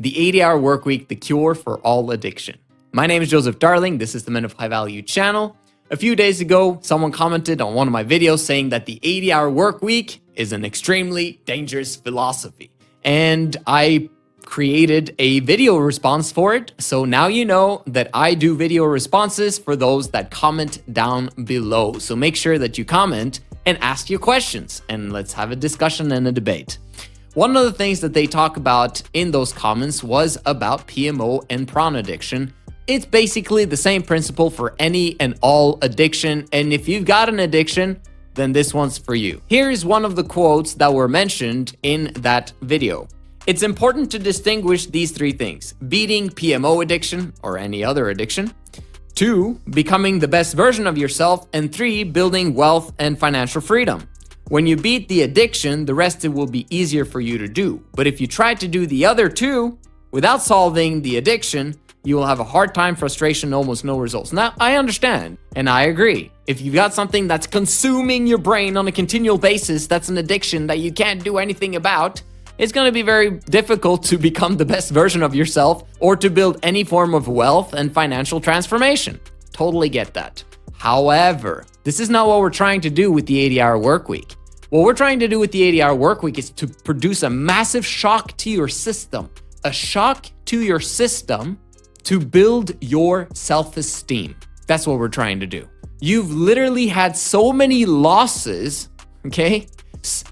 The 80-Hour Workweek, the cure for all addiction. My name is Joseph Darling. This is the Men of High Value channel. A few days ago, someone commented on one of my videos saying that the 80-Hour Workweek is an extremely dangerous philosophy. And I created a video response for it. So now you know that I do video responses for those that comment down below. So make sure that you comment and ask your questions, and let's have a discussion and a debate. One of the things that they talk about in those comments was about PMO and prawn addiction. It's basically the same principle for any and all addiction, and if you've got an addiction, then this one's for you. Here's one of the quotes that were mentioned in that video. It's important to distinguish these three things: beating PMO addiction or any other addiction, 2, becoming the best version of yourself, and 3, building wealth and financial freedom. When you beat the addiction, the rest will be easier for you to do. But if you try to do the other two without solving the addiction, you will have a hard time, frustration, almost no results. Now, I understand and I agree. If you've got something that's consuming your brain on a continual basis, that's an addiction that you can't do anything about, it's going to be very difficult to become the best version of yourself or to build any form of wealth and financial transformation. Totally get that. However, this is not what we're trying to do with the 80-Hour Workweek. What we're trying to do with the 80-Hour Workweek is to produce a massive shock to your system. A shock to your system to build your self-esteem. That's what we're trying to do. You've literally had so many losses, okay?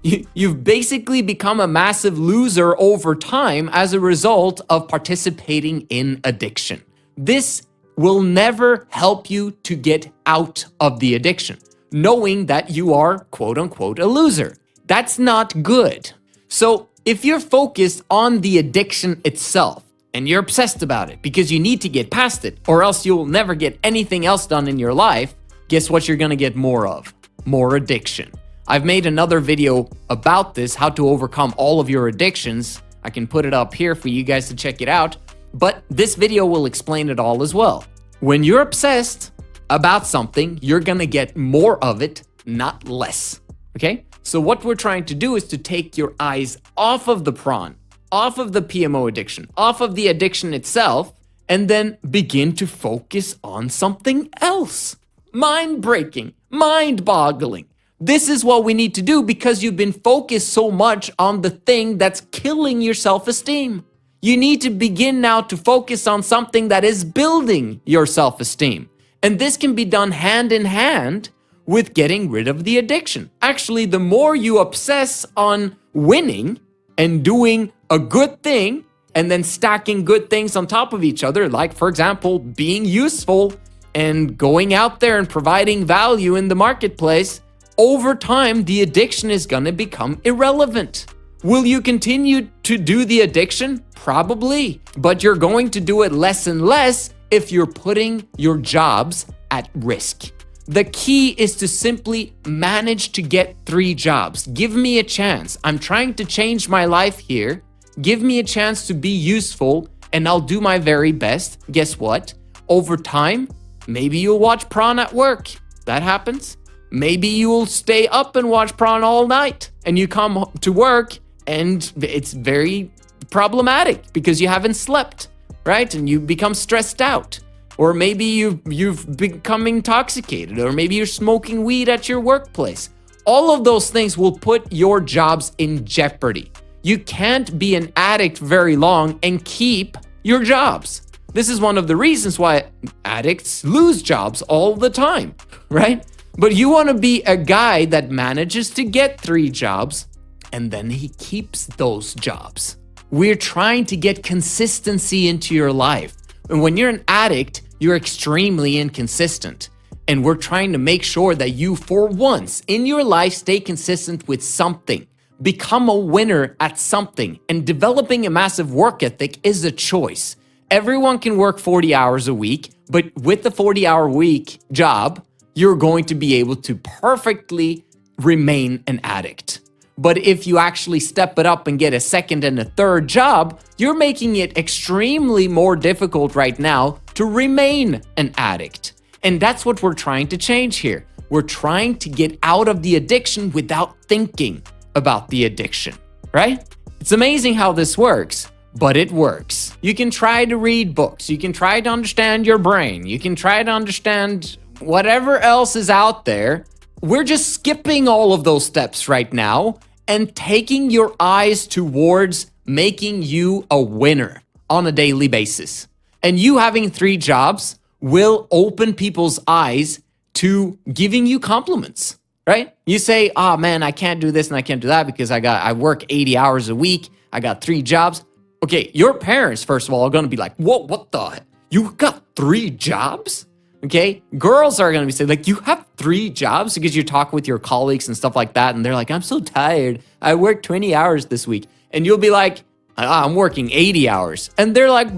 You've basically become a massive loser over time as a result of participating in addiction. This will never help you to get out of the addiction, knowing that you are quote unquote a loser. That's not good. So if you're focused on the addiction itself and you're obsessed about it because you need to get past it or else you'll never get anything else done in your life, guess what you're gonna get more of? More addiction. I've made another video about this, how to overcome all of your addictions. I can put it up here for you guys to check it out, but this video will explain it all as well. When you're obsessed about something, you're gonna get more of it, not less, okay? So what we're trying to do is to take your eyes off of the prawn, off of the PMO addiction, off of the addiction itself, and then begin to focus on something else. Mind-breaking, mind-boggling. This is what we need to do because you've been focused so much on the thing that's killing your self-esteem. You need to begin now to focus on something that is building your self-esteem. And this can be done hand in hand with getting rid of the addiction. Actually, the more you obsess on winning and doing a good thing and then stacking good things on top of each other, like for example, being useful and going out there and providing value in the marketplace, over time, the addiction is gonna become irrelevant. Will you continue to do the addiction? Probably, but you're going to do it less and less if you're putting your jobs at risk. The key is to simply manage to get 3 jobs. Give me a chance. I'm trying to change my life here. Give me a chance to be useful and I'll do my very best. Guess what? Over time, maybe you'll watch prawn at work. That happens. Maybe you'll stay up and watch prawn all night and you come to work and it's very problematic because you haven't slept, right? And you become stressed out. Or maybe you've become intoxicated, or maybe you're smoking weed at your workplace. All of those things will put your jobs in jeopardy. You can't be an addict very long and keep your jobs. This is one of the reasons why addicts lose jobs all the time, right? But you want to be a guy that manages to get 3 jobs and then he keeps those jobs. We're trying to get consistency into your life. And when you're an addict, you're extremely inconsistent. And we're trying to make sure that you, for once in your life, stay consistent with something. Become a winner at something. And developing a massive work ethic is a choice. Everyone can work 40 hours a week, but with the 40-hour week job, you're going to be able to perfectly remain an addict. But if you actually step it up and get a second and a third job, you're making it extremely more difficult right now to remain an addict. And that's what we're trying to change here. We're trying to get out of the addiction without thinking about the addiction, right? It's amazing how this works. but it works. You can try to read books. You can try to understand your brain. You can try to understand whatever else is out there. We're just skipping all of those steps right now and taking your eyes towards making you a winner on a daily basis. And you having 3 jobs will open people's eyes to giving you compliments, right? You say, oh man, I can't do this and I can't do that because I work 80 hours a week. I got 3 jobs. Okay, your parents, first of all, are going to be like, whoa, what the heck? You got 3 jobs? Okay, girls are going to be saying, like, you have 3 jobs, because you talk with your colleagues and stuff like that, and they're like, I'm so tired. I worked 20 hours this week. And you'll be like, I'm working 80 hours. And they're like,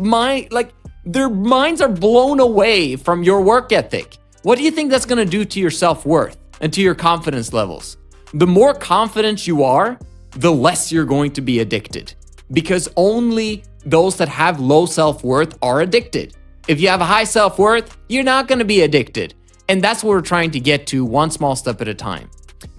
their minds are blown away from your work ethic. What do you think that's going to do to your self-worth and to your confidence levels? The more confident you are, the less you're going to be addicted, because only those that have low self-worth are addicted. If you have a high self-worth, you're not going to be addicted. And that's what we're trying to get to, one small step at a time.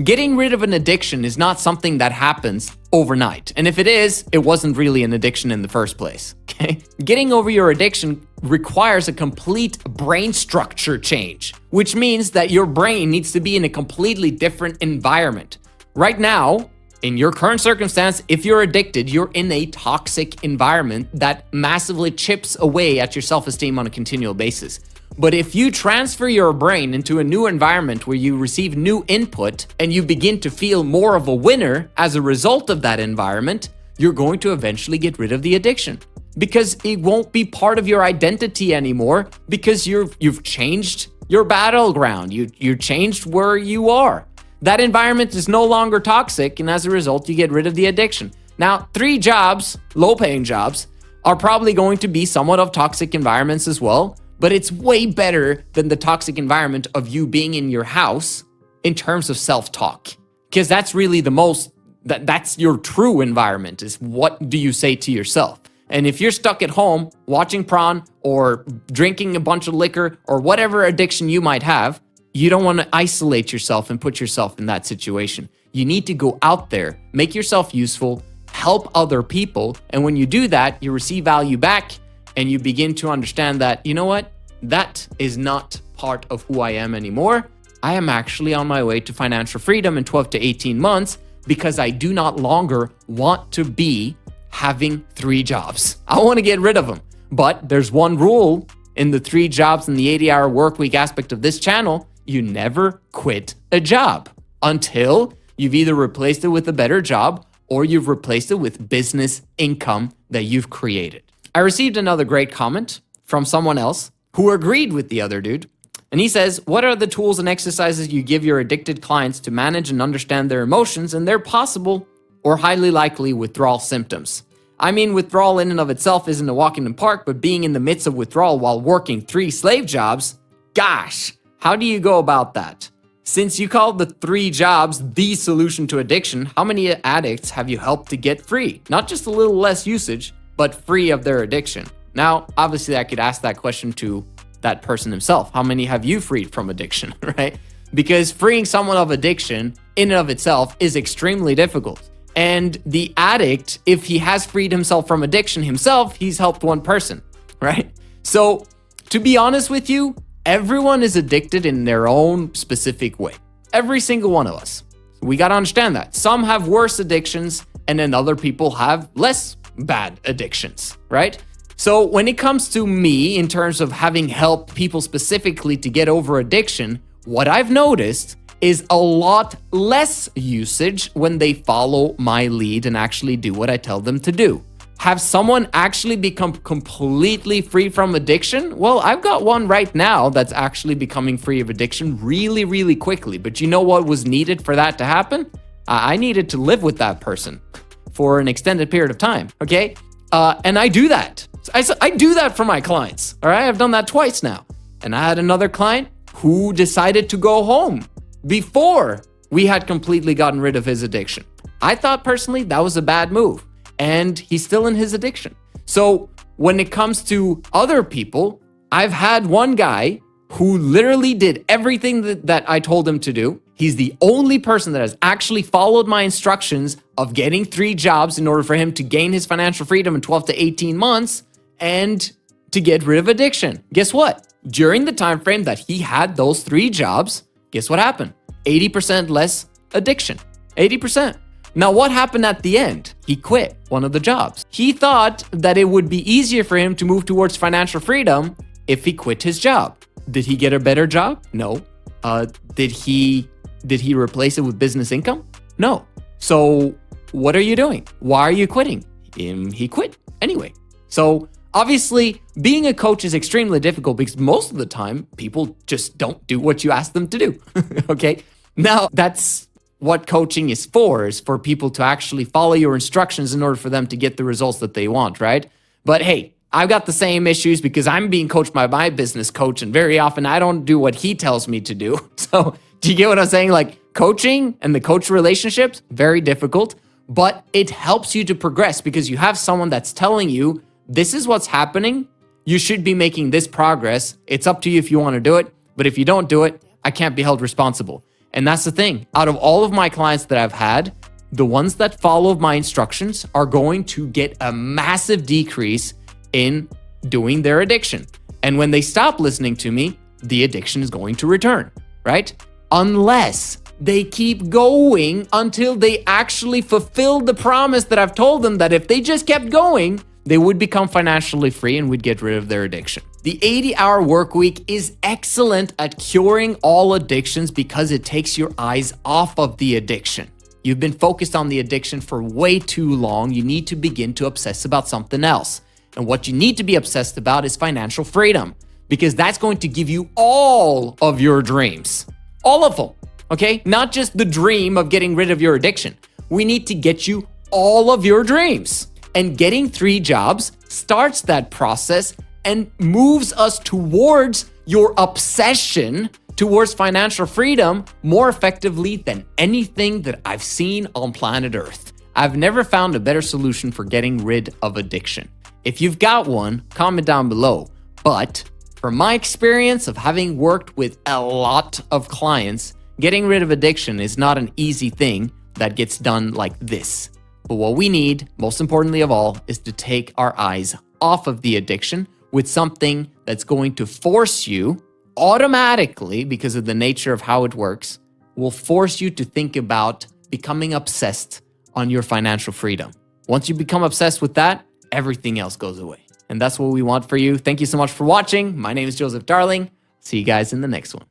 Getting rid of an addiction is not something that happens overnight. And if it is, it wasn't really an addiction in the first place. Okay? Getting over your addiction requires a complete brain structure change, which means that your brain needs to be in a completely different environment. Right now, in your current circumstance, if you're addicted, you're in a toxic environment that massively chips away at your self-esteem on a continual basis. But if you transfer your brain into a new environment where you receive new input and you begin to feel more of a winner as a result of that environment, you're going to eventually get rid of the addiction, because it won't be part of your identity anymore, because you've changed your battleground. You changed where you are. That environment is no longer toxic, and as a result, you get rid of the addiction. Now, 3 jobs, low-paying jobs, are probably going to be somewhat of toxic environments as well, but it's way better than the toxic environment of you being in your house in terms of self-talk, because that's really that's your true environment, is what do you say to yourself. And if you're stuck at home watching porn or drinking a bunch of liquor or whatever addiction you might have, you don't want to isolate yourself and put yourself in that situation. You need to go out there, make yourself useful, help other people. And when you do that, you receive value back and you begin to understand that, you know what? That is not part of who I am anymore. I am actually on my way to financial freedom in 12 to 18 months because I do not longer want to be having 3 jobs. I want to get rid of them. But there's one rule in the 3 jobs and the 80-hour work week aspect of this channel. You never quit a job until you've either replaced it with a better job or you've replaced it with business income that you've created. I received another great comment from someone else who agreed with the other dude. And he says, what are the tools and exercises you give your addicted clients to manage and understand their emotions and their possible or highly likely withdrawal symptoms? I mean, withdrawal in and of itself isn't a walk in the park, but being in the midst of withdrawal while working 3 slave jobs, gosh, how do you go about that? Since you called the 3 jobs the solution to addiction, how many addicts have you helped to get free? Not just a little less usage, but free of their addiction. Now, obviously, I could ask that question to that person himself. How many have you freed from addiction, right? Because freeing someone of addiction in and of itself is extremely difficult. And the addict, if he has freed himself from addiction himself, he's helped one person, right? So, to be honest with you, everyone is addicted in their own specific way. Every single one of us. We got to understand that. Some have worse addictions and then other people have less bad addictions, right? So when it comes to me, in terms of having helped people specifically to get over addiction, what I've noticed is a lot less usage when they follow my lead and actually do what I tell them to do. Have someone actually become completely free from addiction? Well, I've got one right now that's actually becoming free of addiction really, really quickly. But you know what was needed for that to happen? I needed to live with that person for an extended period of time, okay? And I do that. I do that for my clients, all right? I've done that twice now. And I had another client who decided to go home before we had completely gotten rid of his addiction. I thought personally that was a bad move. And he's still in his addiction. So when it comes to other people, I've had one guy who literally did everything that I told him to do. He's the only person that has actually followed my instructions of getting 3 jobs in order for him to gain his financial freedom in 12 to 18 months and to get rid of addiction. Guess what? During the time frame that he had those 3 jobs, guess what happened? 80% less addiction. 80%. Now, what happened at the end? He quit one of the jobs. He thought that it would be easier for him to move towards financial freedom if he quit his job. Did he get a better job? No. Did he replace it with business income? No. So what are you doing? Why are you quitting? He quit anyway. So obviously, being a coach is extremely difficult because most of the time, people just don't do what you ask them to do, okay? Now, that's what coaching is for people to actually follow your instructions in order for them to get the results that they want, right? But hey, I've got the same issues because I'm being coached by my business coach, and very often I don't do what he tells me to do. So do you get what I'm saying? Like, coaching and the coach relationships, very difficult, but it helps you to progress because you have someone that's telling you, this is what's happening. You should be making this progress. It's up to you if you want to do it. But if you don't do it, I can't be held responsible. And that's the thing. Out of all of my clients that I've had, the ones that follow my instructions are going to get a massive decrease in doing their addiction. And when they stop listening to me, the addiction is going to return, right? Unless they keep going until they actually fulfill the promise that I've told them that if they just kept going, they would become financially free and would get rid of their addiction. The 80-hour work week is excellent at curing all addictions because it takes your eyes off of the addiction. You've been focused on the addiction for way too long. You need to begin to obsess about something else. And what you need to be obsessed about is financial freedom, because that's going to give you all of your dreams. All of them, okay? Not just the dream of getting rid of your addiction. We need to get you all of your dreams. And getting 3 jobs starts that process and moves us towards your obsession towards financial freedom more effectively than anything that I've seen on planet Earth. I've never found a better solution for getting rid of addiction. If you've got one, comment down below. But from my experience of having worked with a lot of clients, getting rid of addiction is not an easy thing that gets done like this. But what we need, most importantly of all, is to take our eyes off of the addiction with something that's going to force you automatically, because of the nature of how it works, will force you to think about becoming obsessed on your financial freedom. Once you become obsessed with that, everything else goes away. And that's what we want for you. Thank you so much for watching. My name is Joseph Darling. See you guys in the next one.